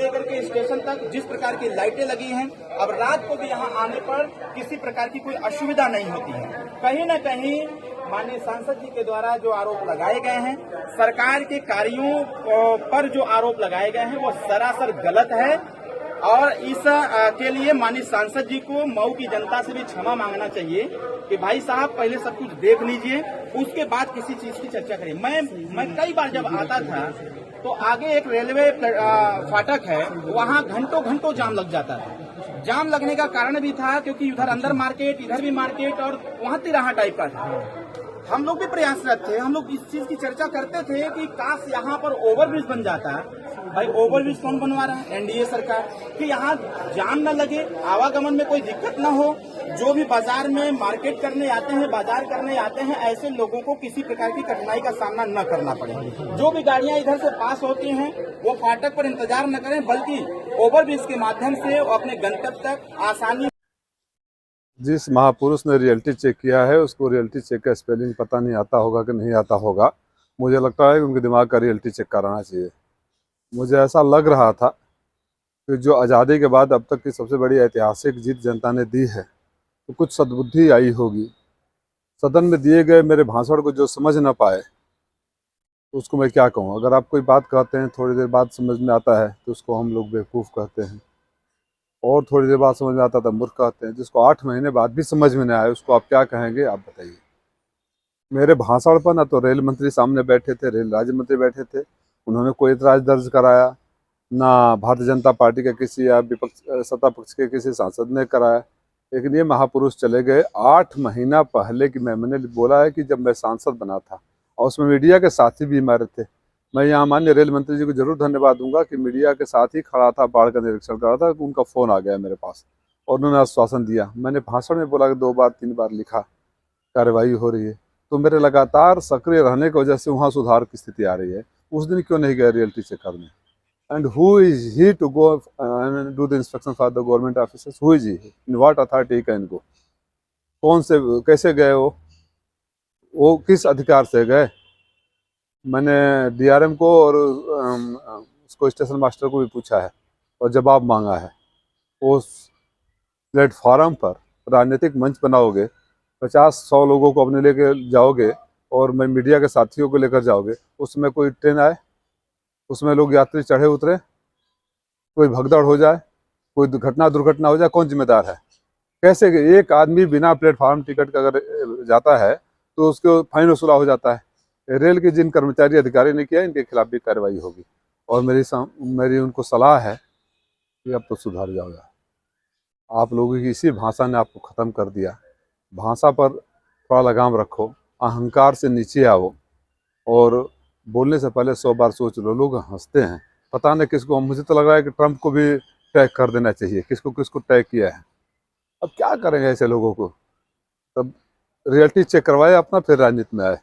लेकर के स्टेशन तक जिस प्रकार की लाइटें लगी हैं, अब रात को भी यहाँ आने पर किसी प्रकार की कोई असुविधा नहीं होती है। कहीं न कहीं माननीय सांसद जी के द्वारा जो आरोप लगाए गए हैं, सरकार के कार्यों पर जो आरोप लगाए गए हैं वो सरासर गलत है और इस के लिए माननीय सांसद जी को मऊ की जनता से भी क्षमा मांगना चाहिए कि भाई साहब पहले सब कुछ देख लीजिए, उसके बाद किसी चीज की चर्चा करें। मैं कई बार जब आता था तो आगे एक रेलवे फाटक है, वहाँ घंटों घंटों जाम लग जाता था। जाम लगने का कारण भी था क्योंकि उधर अंदर मार्केट, इधर भी मार्केट और वहाँ तिराहा टाइप का था। हम लोग भी प्रयासरत थे, हम लोग इस चीज की चर्चा करते थे कि काश यहाँ पर ओवरब्रिज बन जाता। भाई ओवरब्रिज कौन बनवा रहा है? एनडीए सरकार। कि यहाँ जाम न लगे, आवागमन में कोई दिक्कत न हो, जो भी बाजार में मार्केट करने आते हैं, बाजार करने आते हैं, ऐसे लोगों को किसी प्रकार की कठिनाई का सामना न करना पड़े। जो भी गाड़ियां इधर से पास होती हैं वो फाटक पर इंतजार न करें, बल्कि ओवरब्रिज के माध्यम से वो अपने गंतव्य तक आसानी। जिस महापुरुष ने रियलिटी चेक किया है उसको रियलिटी चेक का स्पेलिंग पता नहीं आता होगा कि नहीं आता होगा। मुझे लगता है कि उनके दिमाग का रियलिटी चेक कराना चाहिए। मुझे ऐसा लग रहा था कि जो आज़ादी के बाद अब तक की सबसे बड़ी ऐतिहासिक जीत जनता ने दी है तो कुछ सद्बुद्धि आई होगी। सदन में दिए गए मेरे भाषण को जो समझ ना पाए तो उसको मैं क्या कहूँ। अगर आप कोई बात कहते हैं थोड़ी देर बाद समझ में आता है तो उसको हम लोग बेवकूफ़ कहते हैं, और थोड़ी देर बाद समझ में आता था मूर्ख कहते हैं। जिसको 8 महीने बाद भी समझ में नहीं आए उसको आप क्या कहेंगे, आप बताइए। मेरे भाषण पर ना तो रेल मंत्री सामने बैठे थे, रेल राज्य मंत्री बैठे थे, उन्होंने कोई एतराज़ दर्ज कराया, ना भारतीय जनता पार्टी के किसी या विपक्ष सत्ता पक्ष के किसी सांसद ने कराया। लेकिन ये महापुरुष चले गए। 8 महीना पहले की मैंने बोला है कि जब मैं सांसद बना था और उसमें मीडिया के साथी भी हमारे थे। मैं यहाँ माननीय रेल मंत्री जी को जरूर धन्यवाद दूंगा कि मीडिया के साथ ही खड़ा था, बाढ़ का निरीक्षण कर रहा था, उनका फ़ोन आ गया मेरे पास और उन्होंने आश्वासन दिया। मैंने भाषण में बोला कि 2 बार 3 बार लिखा कार्रवाई हो रही है, तो मेरे लगातार सक्रिय रहने की वजह से वहाँ सुधार की स्थिति आ रही है। उस दिन क्यों नहीं गए रियलिटी चेक करने? And who is he to go and do the inspection for the government officers? Who is he? In what authority he can go? कौन से, कैसे गए वो किस अधिकार से गए? मैंने डीआरएम को और उसको स्टेशन मास्टर को भी पूछा है और जवाब मांगा है। उस प्लेटफार्म पर राजनीतिक मंच बनाओगे, 50-100 लोगों को अपने लेके जाओगे और मैं मीडिया के साथियों को लेकर जाओगे, उसमें कोई ट्रेन आए, उसमें लोग यात्री चढ़े उतरे, कोई भगदड़ हो जाए, कोई दुर्घटना हो जाए, कौन जिम्मेदार है? कैसे एक आदमी बिना प्लेटफार्म टिकट का अगर जाता है तो उसको फाइन वसूला हो जाता है। रेल के जिन कर्मचारी अधिकारी ने किया इनके खिलाफ भी कार्रवाई होगी। और मेरी उनको सलाह है कि अब तो सुधार जाओगा। आप लोगों की इसी भाषा ने आपको ख़त्म कर दिया। भाषा पर थोड़ा लगाम रखो, अहंकार से नीचे आओ और बोलने से पहले 100 बार सोच लो। लोग हंसते हैं, पता नहीं किसको। मुझे तो लग रहा है कि ट्रंप को भी टैग कर देना चाहिए, किसको किसको टैग किया है। अब क्या करेंगे ऐसे लोगों को? तब रियलिटी चेक करवाए अपना, फिर राजनीति में आए।